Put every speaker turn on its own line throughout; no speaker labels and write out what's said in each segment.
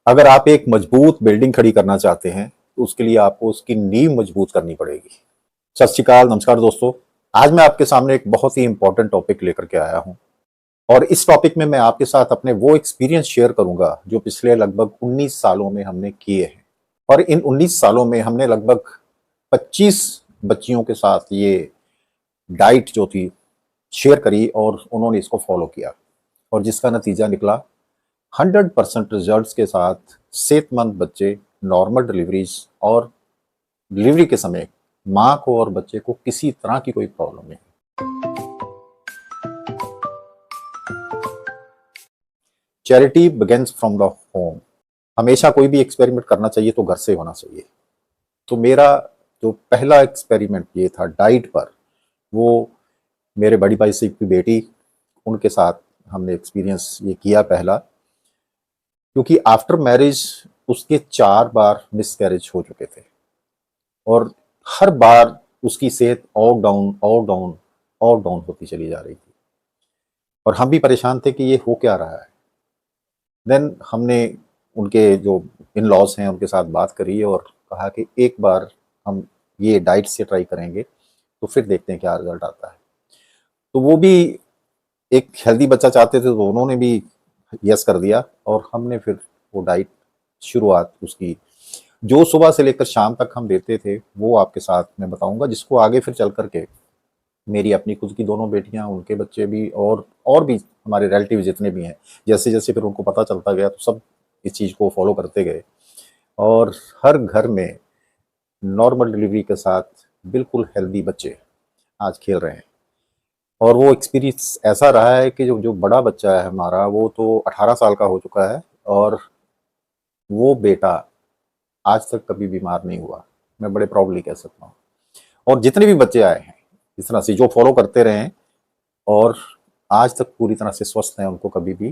अगर आप एक मजबूत बिल्डिंग खड़ी करना चाहते हैं तो उसके लिए आपको उसकी नींव मजबूत करनी पड़ेगी। सत श्री अकाल, नमस्कार दोस्तों। आज मैं आपके सामने एक बहुत ही इंपॉर्टेंट टॉपिक लेकर के आया हूं और इस टॉपिक में मैं आपके साथ अपने वो एक्सपीरियंस शेयर करूंगा जो पिछले लगभग 19 सालों में हमने किए हैं। और इन 19 सालों में हमने लगभग 25 बच्चियों के साथ ये डाइट जो थी शेयर करी और उन्होंने इसको फॉलो किया और जिसका नतीजा निकला 100% रिजल्ट्स के साथ सेहतमंद बच्चे, नॉर्मल डिलीवरीज और डिलीवरी के समय माँ को और बच्चे को किसी तरह की कोई प्रॉब्लम नहीं। Charity begins from the home. हमेशा कोई भी एक्सपेरिमेंट करना चाहिए तो घर से होना चाहिए। तो मेरा जो पहला एक्सपेरिमेंट ये था डाइट पर, वो मेरे बड़ी भाई से की बेटी, उनके साथ हमने एक्सपीरियंस ये किया पहला, क्योंकि आफ्टर मैरिज उसके 4 बार मिसकैरेज हो चुके थे और हर बार उसकी सेहत और डाउन और डाउन और डाउन होती चली जा रही थी और हम भी परेशान थे कि ये हो क्या रहा है। देन हमने उनके जो इन लॉज हैं उनके साथ बात करी और कहा कि एक बार हम ये डाइट से ट्राई करेंगे तो फिर देखते हैं क्या रिजल्ट आता है। तो वो भी एक हेल्दी बच्चा चाहते थे तो उन्होंने भी यस कर दिया और हमने फिर वो डाइट शुरुआत उसकी जो सुबह से लेकर शाम तक हम देते थे वो आपके साथ मैं बताऊंगा, जिसको आगे फिर चल करके मेरी अपनी खुद की दोनों बेटियां, उनके बच्चे भी और भी हमारे रिलेटिव जितने भी हैं, जैसे जैसे फिर उनको पता चलता गया तो सब इस चीज़ को फॉलो करते गए और हर घर में नॉर्मल डिलीवरी के साथ बिल्कुल हेल्दी बच्चे आज खेल रहे हैं। और वो एक्सपीरियंस ऐसा रहा है कि जो जो बड़ा बच्चा है हमारा वो तो 18 साल का हो चुका है और वो बेटा आज तक कभी बीमार नहीं हुआ, मैं बड़े प्राउडली कह सकता हूँ। और जितने भी बच्चे आए हैं इस तरह से जो फॉलो करते रहे हैं और आज तक पूरी तरह से स्वस्थ हैं, उनको कभी भी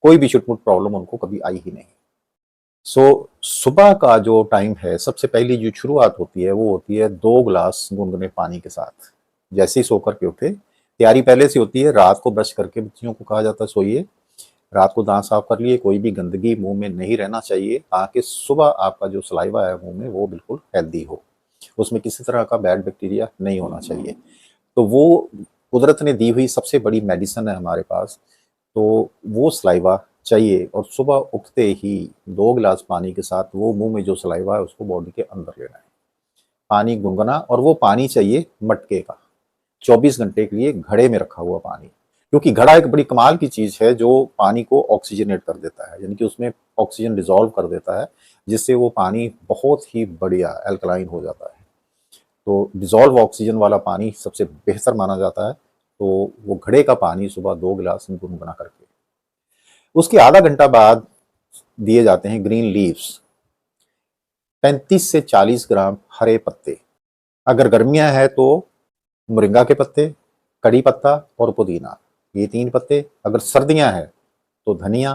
कोई भी छुटमुट प्रॉब्लम उनको कभी आई ही नहीं। सुबह का जो टाइम है सबसे पहली जो शुरुआत होती है वो होती है 2 गिलास गुनगुने पानी के साथ। जैसे ही सोकर के उठे, तैयारी पहले से होती है, रात को ब्रश करके बच्चियों को कहा जाता है सोइए, रात को दांत साफ कर लिए, कोई भी गंदगी मुंह में नहीं रहना चाहिए ताकि सुबह आपका जो सलाइवा है मुंह में वो बिल्कुल हेल्दी हो, उसमें किसी तरह का बैड बैक्टीरिया नहीं होना चाहिए। तो वो कुदरत ने दी हुई सबसे बड़ी मेडिसिन है हमारे पास, तो वो सलाइवा चाहिए और सुबह उठते ही 2 गिलास पानी के साथ वो मुंह में जो सलाइवा है उसको बॉडी के अंदर लेना है। पानी गुनगुना और वो पानी चाहिए मटके का, 24 घंटे के लिए घड़े में रखा हुआ पानी, क्योंकि घड़ा एक बड़ी कमाल की चीज़ है जो पानी को ऑक्सीजनेट कर देता है, यानी कि उसमें ऑक्सीजन डिसॉल्व कर देता है, जिससे वो पानी बहुत ही बढ़िया अल्कलाइन हो जाता है। तो डिसॉल्व ऑक्सीजन वाला पानी सबसे बेहतर माना जाता है। तो वो घड़े का पानी सुबह 2 गिलास गुनगुना करके, उसके आधा घंटा बाद दिए जाते हैं ग्रीन लीव्स, 35 से 40 ग्राम हरे पत्ते। अगर गर्मियां हैं तो मुरिंगा के पत्ते, कड़ी पत्ता और पुदीना, ये 3 पत्ते। अगर सर्दियां हैं तो धनिया,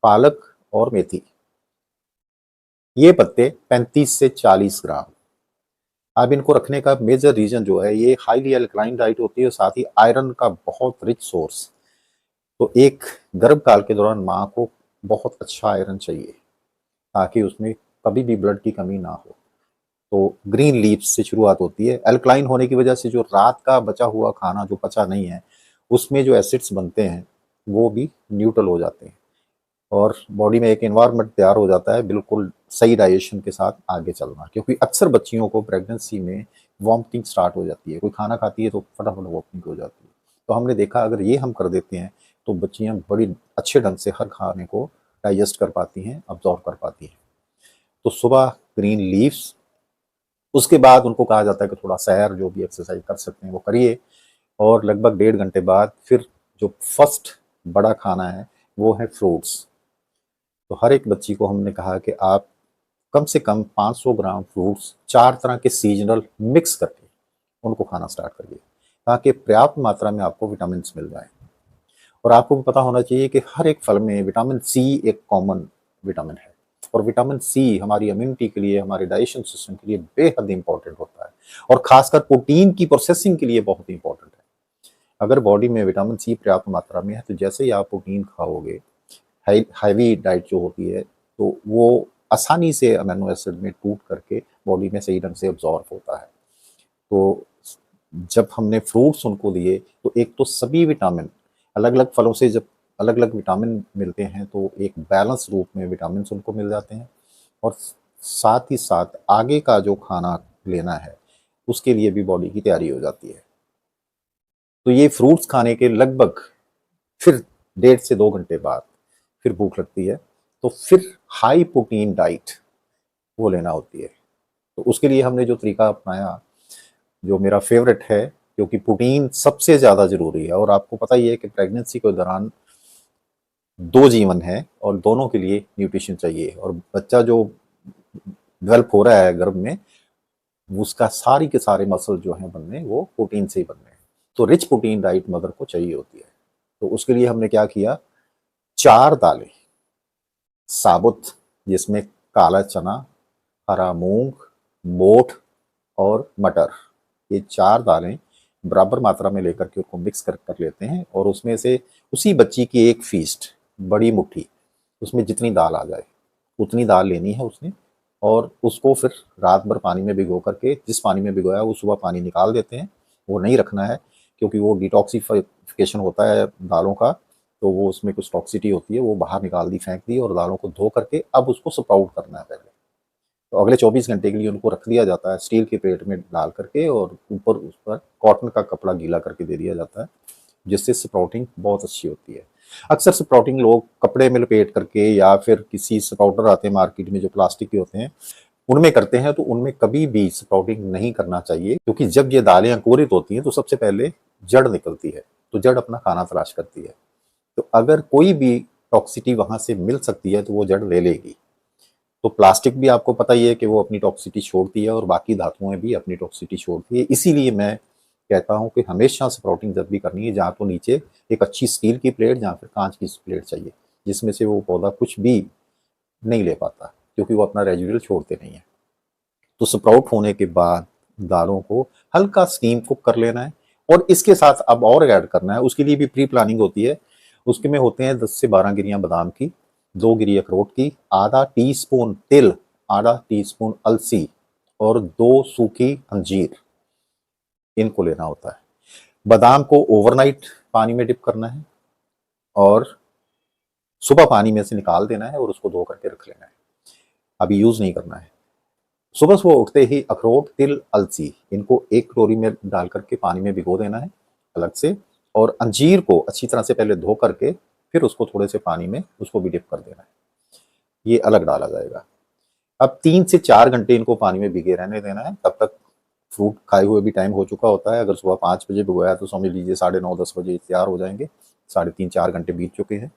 पालक और मेथी, ये पत्ते 35 से 40 ग्राम। अब इनको रखने का मेजर रीजन जो है, ये हाईली अल्कलाइन डाइट होती है, साथ ही आयरन का बहुत रिच सोर्स। तो एक गर्भकाल के दौरान माँ को बहुत अच्छा आयरन चाहिए ताकि उसमें कभी भी ब्लड की कमी ना हो। तो ग्रीन लीव्स से शुरुआत होती है। अल्कलाइन होने की वजह से जो रात का बचा हुआ खाना जो पचा नहीं है उसमें जो एसिड्स बनते हैं वो भी न्यूट्रल हो जाते हैं और बॉडी में एक एनवायरनमेंट तैयार हो जाता है बिल्कुल सही डाइजेशन के साथ आगे चलना। क्योंकि अक्सर बच्चियों को प्रेगनेंसी में वॉमिटिंग स्टार्ट हो जाती है, कोई खाना खाती है तो फटाफट वॉमिटिंग हो जाती है। तो हमने देखा अगर ये हम कर देते हैं तो बच्चियाँ बड़ी अच्छे ढंग से हर खाने को डाइजेस्ट कर पाती हैं, अब्जॉर्व कर पाती हैं। तो सुबह ग्रीन लीव्स, उसके बाद उनको कहा जाता है कि थोड़ा सैर, जो भी एक्सरसाइज कर सकते हैं वो करिए और लगभग 1.5 घंटे बाद फिर जो फर्स्ट बड़ा खाना है वो है फ्रूट्स। तो हर एक बच्ची को हमने कहा कि आप कम से कम 500 ग्राम फ्रूट्स 4 तरह के सीजनल मिक्स करके उनको खाना स्टार्ट करिए ताकि पर्याप्त मात्रा में आपको विटामिन मिल जाए। और आपको भी पता होना चाहिए कि हर एक फल में विटामिन सी एक कॉमन विटामिन है और विटामिन सी हमारी इम्यूनिटी के लिए, हमारे डाइजेशन सिस्टम के लिए बेहद इंपॉर्टेंट होता है और खासकर प्रोटीन की प्रोसेसिंग के लिए बहुत इंपॉर्टेंट है। अगर बॉडी में विटामिन सी पर्याप्त मात्रा में है तो जैसे ही आप प्रोटीन खाओगे, हैवी डाइट जो होती है, तो वो आसानी से अमीनो एसिड में टूट करके बॉडी में सही ढंग से अब्जॉर्ब होता है। तो जब हमने फ्रूट्स उनको दिए तो एक तो सभी विटामिन, अलग अलग फलों से जब अलग अलग विटामिन मिलते हैं तो एक बैलेंस रूप में विटामिन उनको मिल जाते हैं, और साथ ही साथ आगे का जो खाना लेना है उसके लिए भी बॉडी की तैयारी हो जाती है। तो ये फ्रूट्स खाने के लगभग फिर 1.5 से 2 घंटे बाद फिर भूख लगती है, तो फिर हाई प्रोटीन डाइट वो लेना होती है। तो उसके लिए हमने जो तरीका अपनाया, जो मेरा फेवरेट है, क्योंकि प्रोटीन सबसे ज़्यादा ज़रूरी है, और आपको पता ही है कि प्रेगनेंसी के दौरान 2 जीवन है और दोनों के लिए न्यूट्रिशन चाहिए, और बच्चा जो डेवलप हो रहा है गर्भ में, उसका सारी के सारे मसल जो हैं बनने, वो प्रोटीन से ही बनने हैं। तो रिच प्रोटीन डाइट मदर को चाहिए होती है। तो उसके लिए हमने क्या किया, 4 दालें साबुत, जिसमें काला चना, हरा मूंग, मोठ और मटर, ये 4 दालें बराबर मात्रा में लेकर के उसको मिक्स कर लेते हैं, और उसमें से उसी बच्ची की एक फीस्ट, बड़ी मुट्ठी, उसमें जितनी दाल आ जाए उतनी दाल लेनी है उसने, और उसको फिर रात भर पानी में भिगो करके, जिस पानी में भिगोया वो सुबह पानी निकाल देते हैं, वो नहीं रखना है क्योंकि वो डिटॉक्सिफिकेशन होता है दालों का, तो वो उसमें कुछ टॉक्सिटी होती है, वो बाहर निकाल दी, फेंक दी, और दालों को धो करके अब उसको स्प्राउट करना है पहले। तो अगले 24 घंटे के लिए उनको रख दिया जाता है स्टील के प्लेट में डाल करके, और ऊपर उस पर कॉटन का कपड़ा गीला करके दे दिया जाता है, जिससे स्प्राउटिंग बहुत अच्छी होती है। अक्सर स्प्राउटिंग लोग कपड़े में लपेट करके, या फिर किसी स्प्राउटर आते हैं मार्केट में जो प्लास्टिक के होते हैं, उनमें करते हैं। तो उनमें कभी भी स्प्राउटिंग नहीं करना चाहिए, क्योंकि जब ये दालें अंकुरित होती हैं तो सबसे पहले जड़ निकलती है, तो जड़ अपना खाना तलाश करती है। तो अगर कोई भी टॉक्सिटी वहां से मिल सकती है तो वो जड़ ले लेगी। तो प्लास्टिक भी आपको पता ही है कि वो अपनी टॉक्सिटी छोड़ती है, और बाकी धातुएं भी अपनी टॉक्सिटी छोड़ती है। इसीलिए मैं कहता हूं कि हमेशा स्प्राउटिंग जब भी करनी है, जहाँ तो नीचे एक अच्छी स्टील की प्लेट, जहाँ फिर कांच की प्लेट चाहिए, जिसमें से वो पौधा कुछ भी नहीं ले पाता, क्योंकि वो अपना रेजिडुअल छोड़ते नहीं है। तो स्प्राउट होने के बाद दालों को हल्का स्टीम कुक कर लेना है, और इसके साथ अब और ऐड करना है, उसके लिए भी प्री प्लानिंग होती है। उसके में होते हैं 10 से 12 गिरियां बादाम की, 2 गिरी अखरोट की, आधा टीस्पून तिल, आधा टीस्पून अलसी, और 2 सूखी अंजीर, इनको लेना होता है। बादाम को ओवरनाइट पानी में डिप करना है, और सुबह पानी में से निकाल देना है, और उसको धो करके रख लेना है, अभी यूज नहीं करना है। सुबह सुबह उठते ही अखरोट, तिल, अलसी, इनको एक कटोरी में डाल करके पानी में भिगो देना है अलग से, और अंजीर को अच्छी तरह से पहले धो करके फिर उसको थोड़े से पानी में उसको भी डिप कर देना है, ये अलग डाला जाएगा। अब 3 से 4 घंटे इनको पानी में भिगे रहने देना है, तब तक फ्रूट खाए हुए भी टाइम हो चुका होता है। अगर सुबह 5 बजे भिगोया तो समझ लीजिए 9:30-10 बजे तैयार हो जाएंगे, 3.5-4 घंटे बीत चुके हैं।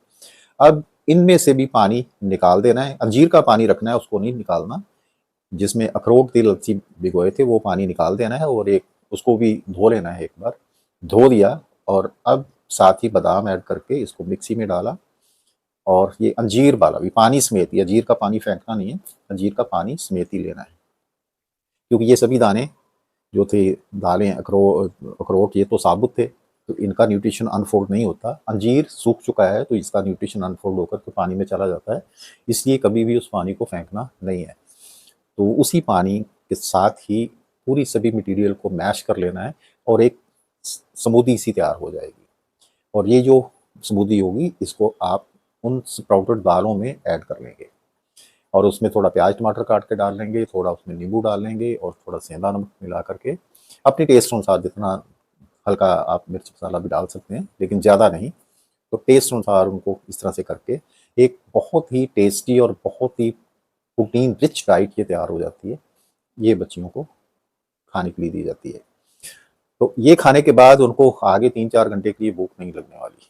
अब इनमें से भी पानी निकाल देना है, अंजीर का पानी रखना है, उसको नहीं निकालना। जिसमें अखरोट, तिल, अलसी भिगोए थे वो पानी निकाल देना है, और एक उसको भी धो लेना है, एक बार धो दिया, और अब साथ ही बादाम ऐड करके इसको मिक्सी में डाला, और ये अंजीर वाला भी पानी समेत ही, अंजीर का पानी फेंकना नहीं है, अंजीर का पानी समेत ही लेना है, क्योंकि ये सभी दाने जो थे, दालें, अखरोट, ये तो साबुत थे, तो इनका न्यूट्रिशन अनफोल्ड नहीं होता। अंजीर सूख चुका है तो इसका न्यूट्रिशन अनफोल्ड होकर के पानी में चला जाता है, इसलिए कभी भी उस पानी को फेंकना नहीं है। तो उसी पानी के साथ ही पूरी सभी मटेरियल को मैश कर लेना है, और एक स्मूदी सी तैयार हो जाएगी। और ये जो स्मूदी होगी, इसको आप उन स्प्राउटेड दालों में ऐड कर लेंगे, और उसमें थोड़ा प्याज टमाटर काट के डाल लेंगे, थोड़ा उसमें नींबू डाल लेंगे, और थोड़ा सेंधा नमक मिला करके अपने टेस्ट अनुसार, जितना हल्का आप मिर्च मसाला भी डाल सकते हैं, लेकिन ज़्यादा नहीं, तो टेस्ट अनुसार उनको इस तरह से करके एक बहुत ही टेस्टी और बहुत ही प्रोटीन रिच डाइट ये तैयार हो जाती है। ये बच्चियों को खाने के लिए दी जाती है। तो ये खाने के बाद उनको आगे 3-4 घंटे के लिए भूख नहीं लगने वाली।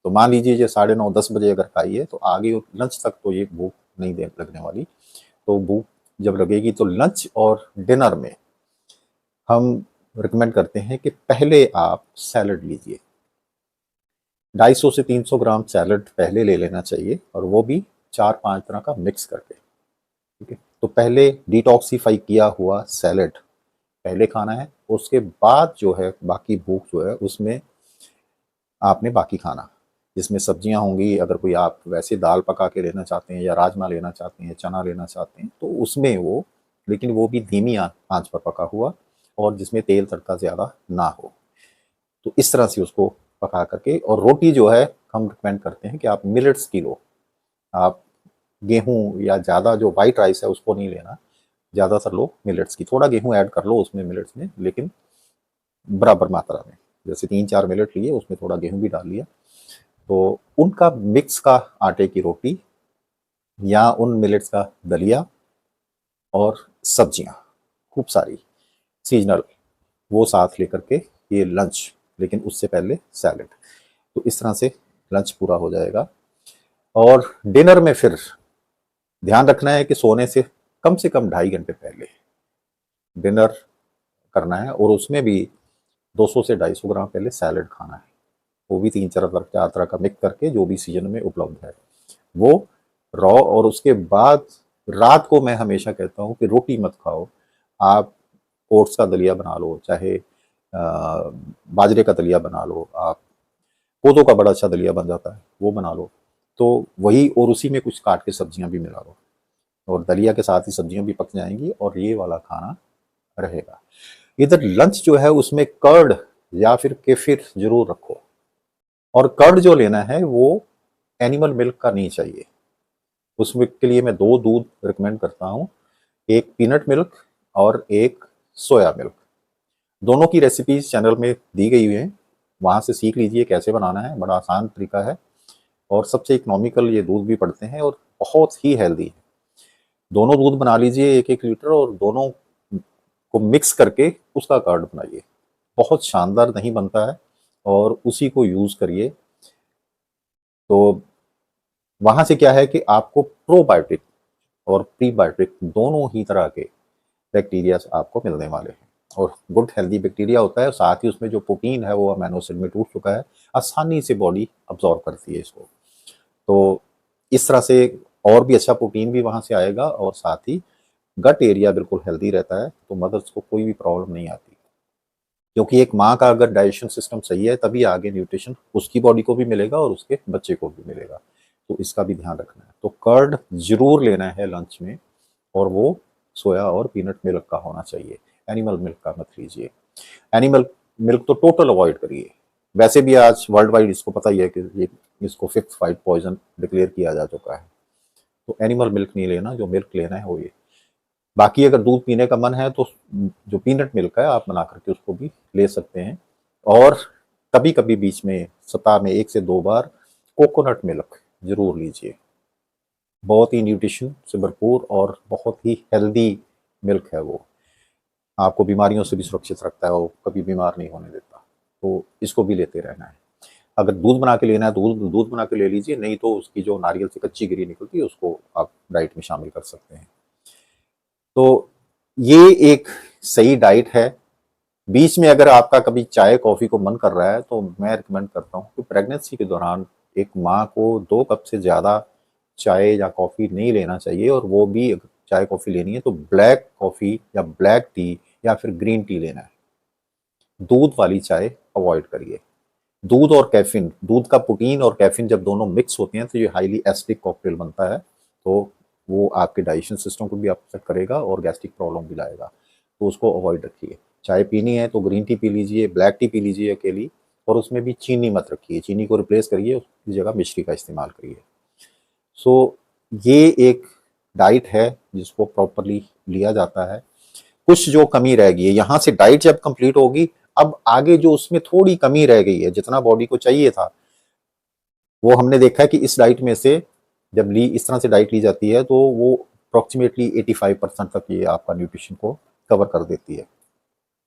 तो मान लीजिए ये 9:30-10 बजे अगर खाई है, तो आगे लंच तक तो ये भूख नहीं लगने वाली। तो भूख जब लगेगी तो लंच और डिनर में हम रिकमेंड करते हैं कि पहले आप सैलड लीजिए, 250 से 300 ग्राम सैलड पहले ले लेना चाहिए, और वो भी 4-5 तरह का मिक्स करके। ठीक है, तो पहले डिटॉक्सिफाई किया हुआ सैलड पहले खाना है, उसके बाद जो है बाकी भूख जो है उसमें आपने बाकी खाना। जिसमें सब्जियां होंगी। अगर कोई आप वैसे दाल पका के लेना चाहते हैं या राजमा लेना चाहते हैं, चना लेना चाहते हैं, तो उसमें वो, लेकिन वो भी धीमी आंच पर पका हुआ, और जिसमें तेल तड़का ज़्यादा ना हो। तो इस तरह से उसको पका करके, और रोटी जो है हम रिकमेंड करते हैं कि आप मिलेट्स की लो। आप गेहूँ या ज़्यादा जो वाइट राइस है उसको नहीं लेना, ज़्यादातर लोग मिलेट्स की, थोड़ा गेहूँ ऐड कर लो उसमें मिलेट्स में, लेकिन बराबर मात्रा में। जैसे 3-4 मिलेट लिए, उसमें थोड़ा गेहूँ भी डाल लिया, तो उनका मिक्स का आटे की रोटी या उन मिलेट्स का दलिया और सब्जियां खूब सारी सीजनल, वो साथ लेकर के ये लंच, लेकिन उससे पहले सैलेड। तो इस तरह से लंच पूरा हो जाएगा। और डिनर में फिर ध्यान रखना है कि सोने से कम 2.5 घंटे पहले डिनर करना है, और उसमें भी 200 से 250 ग्राम पहले सैलेड खाना है। वो भी 3-4 तरह का मिक्स करके, जो भी सीजन में उपलब्ध है वो रॉ। और उसके बाद रात को मैं हमेशा कहता हूँ कि रोटी मत खाओ, आप ओट्स का दलिया बना लो, चाहे बाजरे का दलिया बना लो, आप कोदो का बड़ा अच्छा दलिया बन जाता है, वो बना लो। तो वही, और उसी में कुछ काट के सब्जियां भी मिला लो, और दलिया के साथ ही सब्जियां भी पक जाएंगी, और ये वाला खाना रहेगा। इधर लंच जो है उसमें कर्ड या फिर केफिर जरूर रखो, और कर्ड जो लेना है वो एनिमल मिल्क का नहीं चाहिए। उसमें के लिए मैं 2 दूध रिकमेंड करता हूँ, एक पीनट मिल्क और एक सोया मिल्क। दोनों की रेसिपीज चैनल में दी गई हुई हैं, वहाँ से सीख लीजिए कैसे बनाना है, बड़ा आसान तरीका है, और सबसे इकोनॉमिकल ये दूध भी पड़ते हैं, और बहुत ही हेल्दी है। दोनों दूध बना लीजिए 1-1 लीटर, और दोनों को मिक्स करके उसका कर्ड बनाइए, बहुत शानदार नहीं बनता है, और उसी को यूज़ करिए। तो वहाँ से क्या है कि आपको प्रोबायोटिक और प्रीबायोटिक दोनों ही तरह के बैक्टीरिया आपको मिलने वाले हैं, और गुड हेल्दी बैक्टीरिया होता है, और साथ ही उसमें जो प्रोटीन है वो अमीनो एसिड में टूट चुका है, आसानी से बॉडी अब्जॉर्ब करती है इसको। तो इस तरह से और भी अच्छा प्रोटीन भी वहाँ से आएगा, और साथ ही गट एरिया बिल्कुल हेल्दी रहता है, तो मदर्स को कोई भी प्रॉब्लम नहीं आती, क्योंकि एक माँ का अगर डाइजेशन सिस्टम सही है तभी आगे न्यूट्रिशन उसकी बॉडी को भी मिलेगा और उसके बच्चे को भी मिलेगा। तो इसका भी ध्यान रखना है। तो कर्ड जरूर लेना है लंच में, और वो सोया और पीनट मिल्क का होना चाहिए, एनिमल मिल्क का मत लीजिए। एनिमल मिल्क तो टोटल अवॉइड करिए। वैसे भी आज वर्ल्ड वाइड इसको पता ही है कि ये इसको 5th फाइट पॉइजन डिक्लेयर किया जा चुका है। तो एनिमल मिल्क नहीं लेना, जो मिल्क लेना है वो ये। बाकी अगर दूध पीने का मन है तो जो पीनट मिल्क है आप बना करके उसको भी ले सकते हैं, और कभी कभी बीच में सप्ताह में 1 से 2 बार कोकोनट मिल्क जरूर लीजिए। बहुत ही न्यूट्रिशन से भरपूर और बहुत ही हेल्दी मिल्क है वो, आपको बीमारियों से भी सुरक्षित रखता है, वो कभी बीमार नहीं होने देता। तो इसको भी लेते रहना है। अगर दूध बना के लेना है दूध दूध बना के ले लीजिए, नहीं तो उसकी जो नारियल से कच्ची गिरी निकलती है उसको आप डाइट में शामिल कर सकते हैं। तो ये एक सही डाइट है। बीच में अगर आपका कभी चाय कॉफ़ी को मन कर रहा है तो मैं रिकमेंड करता हूँ कि प्रेगनेंसी के दौरान एक माँ को 2 कप से ज़्यादा चाय या कॉफ़ी नहीं लेना चाहिए, और वो भी अगर चाय कॉफ़ी लेनी है तो ब्लैक कॉफ़ी या ब्लैक टी या फिर ग्रीन टी लेना है। दूध वाली चाय अवॉइड करिए। दूध और कैफीन, दूध का प्रोटीन और कैफीन जब दोनों मिक्स होते हैं तो ये हाईली एसिडिक कॉकटेल बनता है, तो वो आपके डाइजेशन सिस्टम को भी अपसेट करेगा और गैस्ट्रिक प्रॉब्लम भी लाएगा। तो उसको अवॉइड रखिए। चाय पीनी है तो ग्रीन टी पी लीजिए, ब्लैक टी पी लीजिए अकेली, और उसमें भी चीनी मत रखिए, चीनी को रिप्लेस करिए, उसकी जगह मिश्री का इस्तेमाल करिए। सो ये एक डाइट है जिसको प्रॉपरली लिया जाता है। कुछ जो कमी रह गई है, यहाँ से डाइट जब कंप्लीट होगी, अब आगे जो उसमें थोड़ी कमी रह गई है, जितना बॉडी को चाहिए था, वो हमने देखा है कि इस डाइट में से जब इस तरह से डाइट ली जाती है तो वो अप्रोक्सीमेटली 85% तक ये आपका न्यूट्रिशन को कवर कर देती है।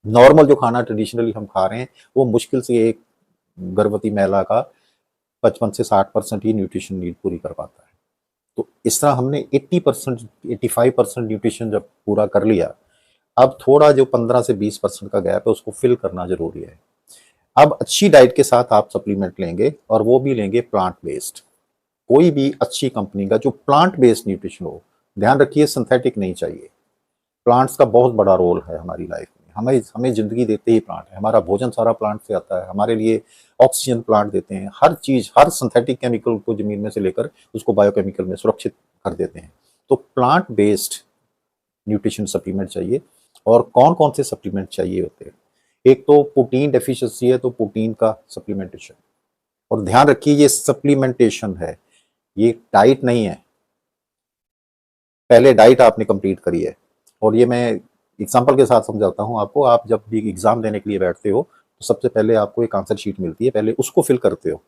नॉर्मल जो खाना ट्रेडिशनली हम खा रहे हैं वो मुश्किल से एक गर्भवती महिला का 55 से 60% ही न्यूट्रिशन नीड पूरी कर पाता है। तो इस तरह हमने 80% 85% न्यूट्रिशन जब पूरा कर लिया, अब थोड़ा जो 15 से 20% का गैप है उसको फिल करना जरूरी है। अब अच्छी डाइट के साथ आप सप्लीमेंट लेंगे, और वो भी लेंगे प्लांट बेस्ड। कोई भी अच्छी कंपनी का जो प्लांट बेस्ड न्यूट्रिशन हो, ध्यान रखिए सिंथेटिक नहीं चाहिए। प्लांट्स का बहुत बड़ा रोल है हमारी लाइफ में। हैं। हमें हमें ज़िंदगी देते ही प्लांट हैं, हमारा भोजन सारा प्लांट से आता है, हमारे लिए ऑक्सीजन प्लांट देते हैं, हर चीज़, हर सिंथेटिक केमिकल को ज़मीन में से लेकर उसको बायोकेमिकल में सुरक्षित कर देते हैं। तो प्लांट बेस्ड न्यूट्रिशन सप्लीमेंट चाहिए। और कौन-कौन से सप्लीमेंट चाहिए होते हैं? एक तो प्रोटीन डेफिशिएंसी है, तो प्रोटीन का सप्लीमेंटेशन। और ध्यान रखिए ये सप्लीमेंटेशन है, ये डाइट नहीं है। पहले डाइट आपने कंप्लीट करी है, और ये मैं एग्जांपल के साथ समझाता हूँ आपको। आप जब भी एग्जाम देने के लिए बैठते हो तो सबसे पहले आपको एक आंसर शीट मिलती है, पहले उसको फिल करते हो,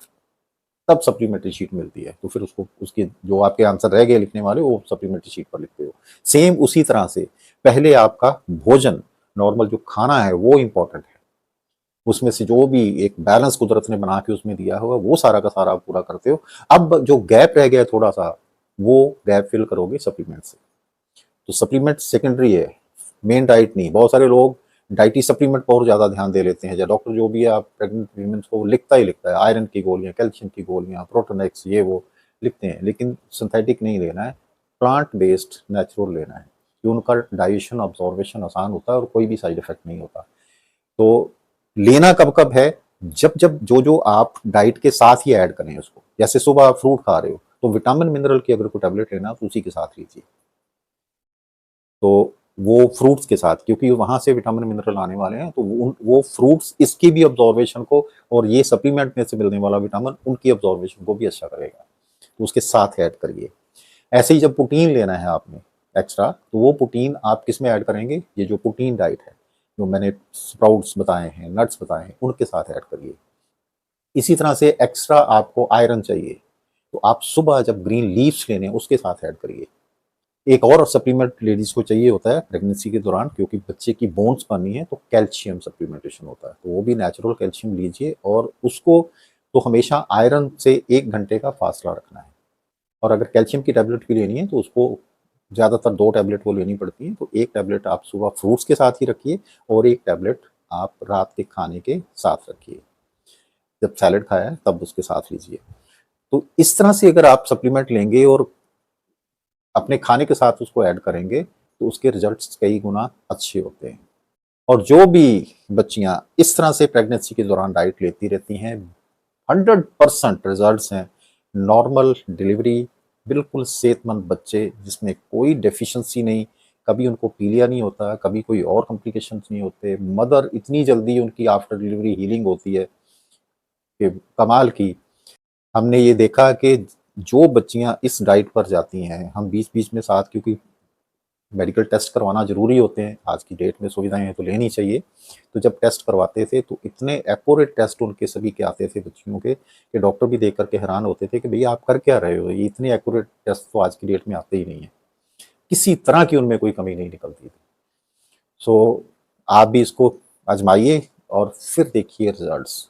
तब सप्लीमेंट्री शीट मिलती है, तो फिर उसको उसके जो आपके आंसर रह गए लिखने वाले वो सप्लीमेंट्री शीट पर लिखते हो। सेम उसी तरह से पहले आपका भोजन, नॉर्मल जो खाना है वो इंपॉर्टेंट है, उसमें से जो भी एक बैलेंस कुदरत ने बना के उसमें दिया हुआ वो सारा का सारा आप पूरा करते हो। अब जो गैप रह गया थोड़ा सा, वो गैप फिल करोगे सप्लीमेंट से। तो सप्लीमेंट सेकेंडरी है, मेन डाइट नहीं। बहुत सारे लोग डाइटी सप्लीमेंट पर और ज़्यादा ध्यान दे लेते हैं, या डॉक्टर जो भी है आप प्रेग्नेंट वीमेंस को लिखता ही लिखता है, आयरन की गोलियाँ, कैल्शियम की गोलियाँ, प्रोटोनेक्स, ये वो लिखते हैं, लेकिन सिंथेटिक नहीं लेना है, प्लांट बेस्ड नेचुरल लेना है, कि उनका डाइजेशन ऑब्जॉर्वेशन आसान होता है और कोई भी साइड इफेक्ट नहीं होता। तो लेना कब कब है? जब जब जो जो आप डाइट के साथ ही ऐड करें उसको। जैसे सुबह आप फ्रूट खा रहे हो तो विटामिन मिनरल की अगर कोई टैबलेट लेना तो उसी के साथ लीजिए, तो वो फ्रूट्स के साथ, क्योंकि वहां से विटामिन मिनरल आने वाले हैं, तो वो फ्रूट्स इसकी भी ऑब्जॉर्वेशन को, और ये सप्लीमेंट में से मिलने वाला विटामिन उनकी ऑब्जॉर्वेशन को भी अच्छा करेगा, तो उसके साथ ऐड करिए। ऐसे ही जब प्रोटीन लेना है आपने एक्स्ट्रा, तो वो प्रोटीन आप किस में ऐड करेंगे? ये जो प्रोटीन डाइट है, जो मैंने स्प्राउट्स बताए हैं, नट्स बताए हैं, उनके साथ ऐड करिए। इसी तरह से एक्स्ट्रा आपको आयरन चाहिए, तो आप सुबह जब ग्रीन लीव्स लेने हैं उसके साथ ऐड करिए। एक और सप्लीमेंट लेडीज को चाहिए होता है प्रेगनेंसी के दौरान, क्योंकि बच्चे की बोन्स बननी है, तो कैल्शियम सप्लीमेंटेशन होता है, तो वो भी नेचुरल कैल्शियम लीजिए। और उसको तो हमेशा आयरन से 1 घंटे का फासला रखना है। और अगर कैल्शियम की टैबलेट भी लेनी है तो उसको ज़्यादातर 2 टैबलेट वो लेनी पड़ती है, तो 1 टैबलेट आप सुबह फ्रूट्स के साथ ही रखिए और 1 टैबलेट आप रात के खाने के साथ रखिए। जब सैलेड खाया है तब उसके साथ लीजिए। तो इस तरह से अगर आप सप्लीमेंट लेंगे और अपने खाने के साथ उसको ऐड करेंगे, तो उसके रिजल्ट्स कई गुना अच्छे होते हैं। और जो भी बच्चियां इस तरह से प्रेगनेंसी के दौरान डाइट लेती रहती हैं, 100% रिजल्ट्स हैं। नॉर्मल डिलीवरी, बिल्कुल सेहतमंद बच्चे जिसमें कोई डेफिशिएंसी नहीं, कभी उनको पीलिया नहीं होता, कभी कोई और कॉम्प्लिकेशंस नहीं होते। मदर इतनी जल्दी उनकी आफ्टर डिलीवरी हीलिंग होती है कि कमाल की। हमने ये देखा कि जो बच्चियां इस डाइट पर जाती हैं, हम बीच-बीच में साथ, क्योंकि मेडिकल टेस्ट करवाना ज़रूरी होते हैं, आज की डेट में सुविधाएँ हैं तो लेनी चाहिए। तो जब टेस्ट करवाते थे तो इतने एक्यूरेट टेस्ट उनके सभी के आते थे बच्चियों के, कि डॉक्टर भी देख कर के हैरान होते थे कि भैया आप कर क्या रहे हो? ये इतने एक्यूरेट टेस्ट तो आज की डेट में आते ही नहीं हैं। किसी तरह की उनमें कोई कमी नहीं निकलती थी। सो आप भी इसको आज़माइए और फिर देखिए रिज़ल्ट्स।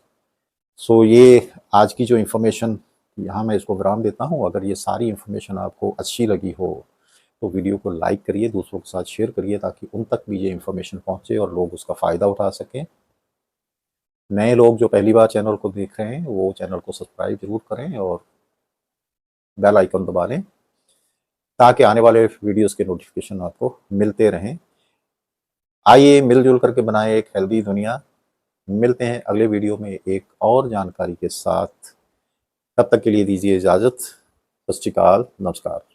सो ये आज की जो इन्फॉर्मेशन, यहाँ मैं इसको विराम देता हूँ। अगर ये सारी इन्फॉर्मेशन आपको अच्छी लगी हो तो वीडियो को लाइक करिए, दूसरों के साथ शेयर करिए, ताकि उन तक भी ये इन्फॉर्मेशन पहुँचे और लोग उसका फ़ायदा उठा सकें। नए लोग जो पहली बार चैनल को देख रहे हैं वो चैनल को सब्सक्राइब ज़रूर करें और बेल आइकन दबा लें, ताकि आने वाले वीडियोस के नोटिफिकेशन आपको मिलते रहें। आइए मिलजुल करके बनाएं एक हेल्दी दुनिया। मिलते हैं अगले वीडियो में एक और जानकारी के साथ। तब तक के लिए दीजिए इजाज़त। सत श्री अकाल, नमस्कार।